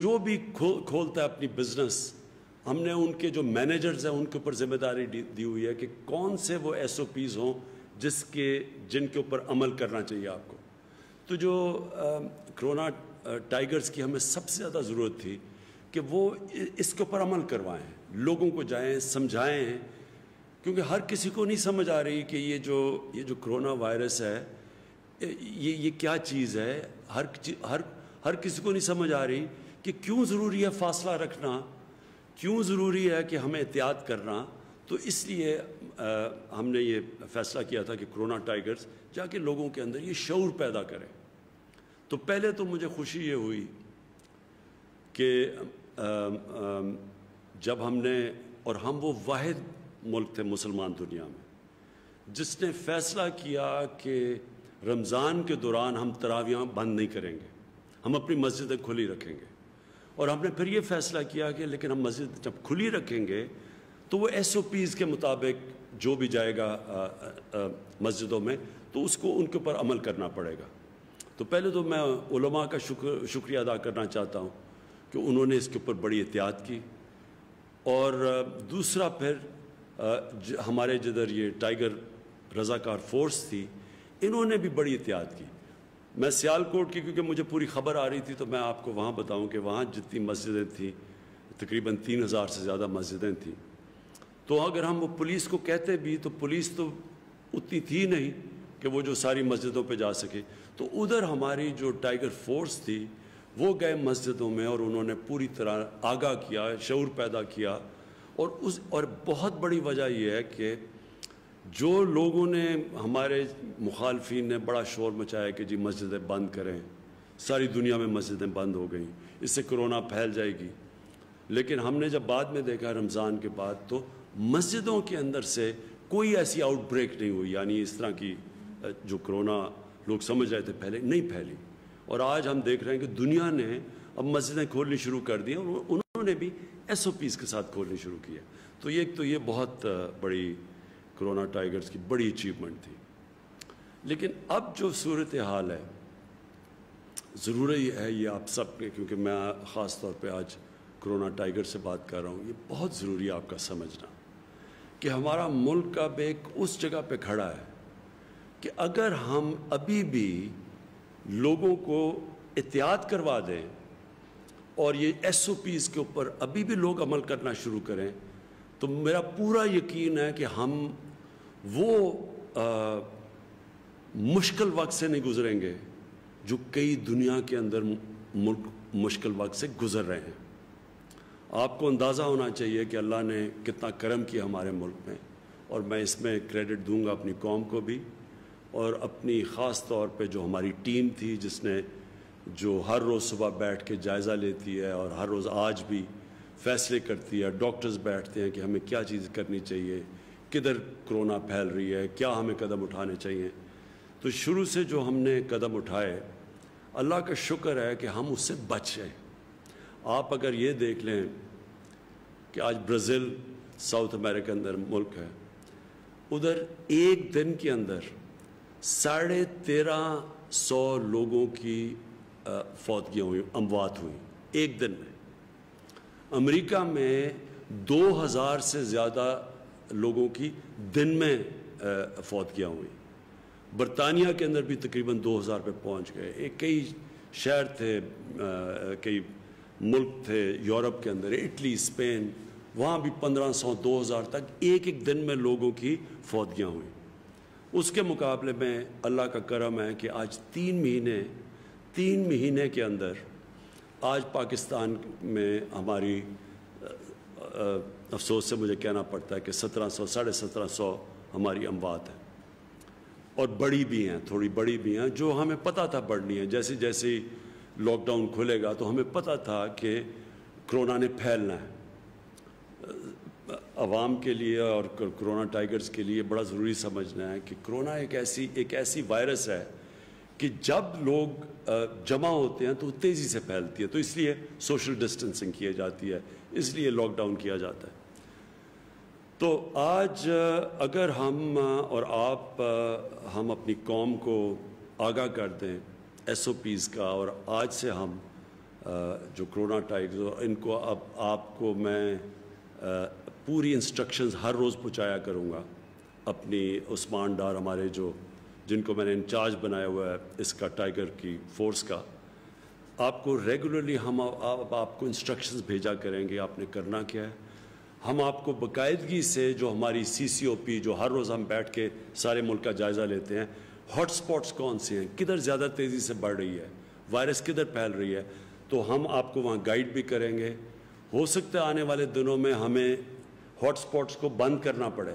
جو بھی کھولتا ہے اپنی بزنس، ہم نے ان کے جو مینیجرز ہیں ان کے اوپر ذمہ داری دی ہوئی ہے کہ کون سے وہ ایس او پیز ہوں جن کے اوپر عمل کرنا چاہیے آپ کو. تو جو کرونا ٹائیگرز کی ہمیں سب سے زیادہ ضرورت تھی کہ وہ اس کے اوپر عمل کروائیں، لوگوں کو جائیں سمجھائیں، کیونکہ ہر کسی کو نہیں سمجھ آ رہی کہ یہ جو کرونا وائرس ہے یہ کیا چیز ہے. ہر کسی کو نہیں سمجھ آ رہی کہ کیوں ضروری ہے فاصلہ رکھنا، کیوں ضروری ہے کہ ہمیں احتیاط کرنا. تو اس لیے ہم نے یہ فیصلہ کیا تھا کہ کرونا ٹائیگرز جا کے لوگوں کے اندر یہ شعور پیدا کرے. تو پہلے تو مجھے خوشی یہ ہوئی کہ جب ہم نے، اور ہم وہ واحد ملک تھے مسلمان دنیا میں جس نے فیصلہ کیا کہ رمضان کے دوران ہم تراویحاں بند نہیں کریں گے، ہم اپنی مسجدیں کھلی رکھیں گے. اور ہم نے پھر یہ فیصلہ کیا کہ لیکن ہم مسجد جب کھلی رکھیں گے تو وہ ایس او پیز کے مطابق جو بھی جائے گا مسجدوں میں تو اس کو ان کے اوپر عمل کرنا پڑے گا. تو پہلے تو میں علماء کا شکریہ ادا کرنا چاہتا ہوں کہ انہوں نے اس کے اوپر بڑی احتیاط کی. اور دوسرا پھر ہمارے جدھر یہ ٹائیگر رضاکار فورس تھی انہوں نے بھی بڑی احتیاط کی. میں سیالکوٹ کی کیونکہ مجھے پوری خبر آ رہی تھی تو میں آپ کو وہاں بتاؤں کہ وہاں جتنی مسجدیں تھیں تقریباً 3000 سے زیادہ مسجدیں تھیں. تو اگر ہم وہ پولیس کو کہتے بھی تو پولیس تو اتنی تھی نہیں کہ وہ جو ساری مسجدوں پہ جا سکے. تو ادھر ہماری جو ٹائیگر فورس تھی وہ گئے مسجدوں میں اور انہوں نے پوری طرح آگاہ کیا، شعور پیدا کیا. اور بہت بڑی وجہ یہ ہے کہ جو لوگوں نے، ہمارے مخالفین نے بڑا شور مچایا کہ جی مسجدیں بند کریں، ساری دنیا میں مسجدیں بند ہو گئیں، اس سے کرونا پھیل جائے گی. لیکن ہم نے جب بعد میں دیکھا رمضان کے بعد تو مسجدوں کے اندر سے کوئی ایسی آؤٹ بریک نہیں ہوئی، یعنی اس طرح کی جو کرونا لوگ سمجھ رہے تھے پہلے نہیں پھیلی. اور آج ہم دیکھ رہے ہیں کہ دنیا نے اب مسجدیں کھولنی شروع کر دی اور انہوں نے بھی ایس او پیز کے ساتھ کھولنی شروع کیا. تو یہ بہت بڑی کرونا ٹائیگرز کی بڑی اچیومنٹ تھی. لیکن اب جو صورتحال ہے ضروری ہے یہ آپ سب کے، کیونکہ میں خاص طور پہ آج کرونا ٹائیگر سے بات کر رہا ہوں، یہ بہت ضروری ہے آپ کا سمجھنا کہ ہمارا ملک اب ایک اس جگہ پہ کھڑا ہے کہ اگر ہم ابھی بھی لوگوں کو احتیاط کروا دیں اور یہ ایس او پیز کے اوپر ابھی بھی لوگ عمل کرنا شروع کریں تو میرا پورا یقین ہے کہ ہم وہ مشکل وقت سے نہیں گزریں گے جو کئی دنیا کے اندر ملک مشکل وقت سے گزر رہے ہیں. آپ کو اندازہ ہونا چاہیے کہ اللہ نے کتنا کرم کیا ہمارے ملک میں، اور میں اس میں کریڈٹ دوں گا اپنی قوم کو بھی اور اپنی خاص طور پہ جو ہماری ٹیم تھی جس نے جو ہر روز صبح بیٹھ کے جائزہ لیتی ہے اور ہر روز آج بھی فیصلے کرتی ہے. ڈاکٹرز بیٹھتے ہیں کہ ہمیں کیا چیز کرنی چاہیے، کدھر کرونا پھیل رہی ہے، کیا ہمیں قدم اٹھانے چاہیے. تو شروع سے جو ہم نے قدم اٹھائے اللہ کا شکر ہے کہ ہم اس سے بچ گئے. آپ اگر یہ دیکھ لیں کہ آج برازیل ساؤتھ امریکہ اندر ملک ہے، ادھر ایک دن کے اندر 1350 لوگوں کی فوتگیاں ہوئی، اموات ہوئی ایک دن میں. امریکہ میں 2000 سے زیادہ لوگوں کی دن میں فوتگیاں ہوئی. برطانیہ کے اندر بھی تقریباً 2000 پہ پہنچ گئے. کئی شہر تھے، کئی ملک تھے یورپ کے اندر، اٹلی، اسپین، وہاں بھی 1500 2000 تک ایک دن میں لوگوں کی فوتگیاں ہوئیں. اس کے مقابلے میں اللہ کا کرم ہے کہ آج 3 مہینے کے اندر آج پاکستان میں ہماری افسوس سے مجھے کہنا پڑتا ہے کہ 1700 1750 ہماری اموات ہیں، اور بڑی بھی ہیں، تھوڑی بڑی بھی ہیں جو ہمیں پتہ تھا بڑھنی ہے. جیسے لاک ڈاؤن کھلے گا تو ہمیں پتہ تھا کہ کرونا نے پھیلنا ہے. عوام کے لیے اور کرونا ٹائیگرز کے لیے بڑا ضروری سمجھنا ہے کہ کرونا ایک ایسی وائرس ہے کہ جب لوگ جمع ہوتے ہیں تو تیزی سے پھیلتی ہے. تو اس لیے سوشل ڈسٹنسنگ کی جاتی ہے، اس لیے لاک ڈاؤن کیا جاتا ہے. تو آج اگر ہم اور آپ ہم اپنی قوم کو آگاہ کر دیں ایس او پیز کا، اور آج سے ہم جو کرونا ٹائگر، ان کو اب آپ کو میں پوری انسٹرکشنز ہر روز پہنچایا کروں گا. اپنی عثمان ڈار ہمارے جن کو میں نے انچارج بنایا ہوا ہے اس کا ٹائگر کی فورس کا، آپ کو ریگولرلی ہم آپ کو انسٹرکشنز بھیجا کریں گے آپ نے کرنا کیا ہے. ہم آپ کو باقاعدگی سے جو ہماری CCOP جو ہر روز ہم بیٹھ کے سارے ملک کا جائزہ لیتے ہیں، ہاٹ سپاٹس کون سے ہیں، کدھر زیادہ تیزی سے بڑھ رہی ہے، وائرس کدھر پھیل رہی ہے، تو ہم آپ کو وہاں گائیڈ بھی کریں گے. ہو سکتا ہے آنے والے دنوں میں ہمیں ہاٹ سپاٹس کو بند کرنا پڑے،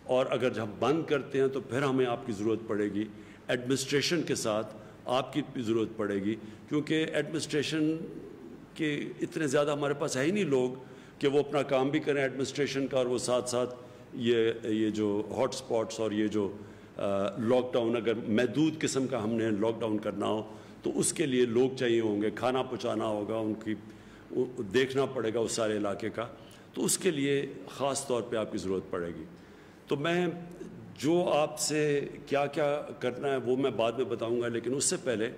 اور اگر جب بند کرتے ہیں تو پھر ہمیں آپ کی ضرورت پڑے گی. ایڈمنسٹریشن کے ساتھ آپ کی بھی ضرورت پڑے گی، کیونکہ ایڈمنسٹریشن کے اتنے زیادہ ہمارے پاس ہے ہی نہیں لوگ کہ وہ اپنا کام بھی کریں ایڈمنسٹریشن کا، اور وہ ساتھ ساتھ یہ جو ہاٹ سپاٹس اور یہ جو لاک ڈاؤن، اگر محدود قسم کا ہم نے لاک ڈاؤن کرنا ہو تو اس کے لیے لوگ چاہیے ہوں گے، کھانا پہنچانا ہوگا، ان کی دیکھنا پڑے گا اس سارے علاقے کا، تو اس کے لیے خاص طور پہ آپ کی ضرورت پڑے گی. تو میں جو آپ سے کیا کیا کرنا ہے وہ میں بعد میں بتاؤں گا، لیکن اس سے پہلے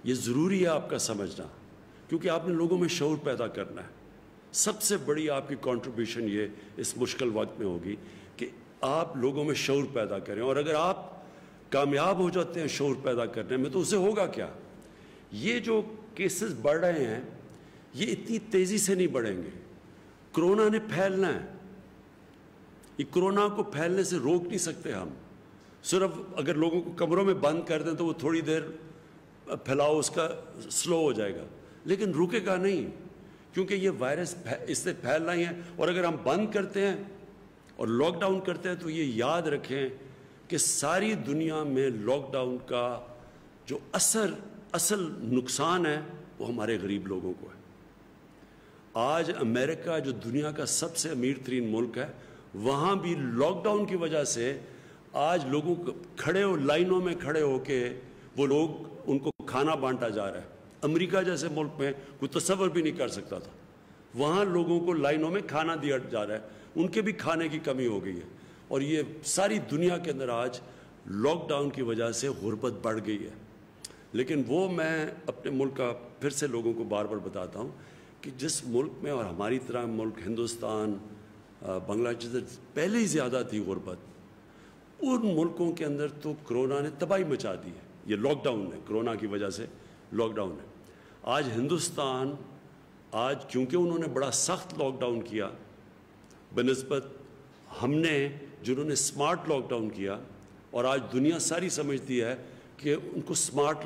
یہ ضروری ہے آپ کا سمجھنا، کیونکہ آپ نے لوگوں میں شعور پیدا کرنا ہے. سب سے بڑی آپ کی کنٹریبیوشن یہ اس مشکل وقت میں ہوگی کہ آپ لوگوں میں شعور پیدا کریں، اور اگر آپ کامیاب ہو جاتے ہیں شعور پیدا کرنے میں تو اسے ہوگا کیا؟ یہ جو کیسز بڑھ رہے ہیں یہ اتنی تیزی سے نہیں بڑھیں گے. کرونا نے پھیلنا ہے، یہ کرونا کو پھیلنے سے روک نہیں سکتے ہم. صرف اگر لوگوں کو کمروں میں بند کر دیں تو وہ تھوڑی دیر پھیلاؤ اس کا سلو ہو جائے گا، لیکن رکے گا نہیں، کیونکہ یہ وائرس اس سے پھیلنا ہی ہے. اور اگر ہم بند کرتے ہیں اور لاک ڈاؤن کرتے ہیں تو یہ یاد رکھیں کہ ساری دنیا میں لاک ڈاؤن کا جو اصل نقصان ہے وہ ہمارے غریب لوگوں کو ہے. آج امریکہ جو دنیا کا سب سے امیر ترین ملک ہے، وہاں بھی لاک ڈاؤن کی وجہ سے آج لوگوں کو لائنوں میں کھڑے ہو کے وہ لوگ ان کو کھانا بانٹا جا رہا ہے. امریکہ جیسے ملک میں کوئی تصور بھی نہیں کر سکتا تھا، وہاں لوگوں کو لائنوں میں کھانا دیا جا رہا ہے، ان کے بھی کھانے کی کمی ہو گئی ہے. اور یہ ساری دنیا کے اندر آج لاک ڈاؤن کی وجہ سے غربت بڑھ گئی ہے. لیکن وہ میں اپنے ملک کا پھر سے لوگوں کو بار بار بتاتا ہوں کہ جس ملک میں، اور ہماری طرح ملک ہندوستان، بنگلہ دیش پہلے ہی زیادہ تھی غربت، ان ملکوں کے اندر تو کرونا نے تباہی مچا دی ہے. یہ لاک ڈاؤن ہے، کرونا کی وجہ سے لاک ڈاؤن ہے. آج ہندوستان کیونکہ انہوں نے بڑا سخت لاک ڈاؤن کیا بنسبت ہم نے جنہوں نے سمارٹ لاک ڈاؤن کیا، اور آج دنیا ساری سمجھتی ہے کہ ان کو سمارٹ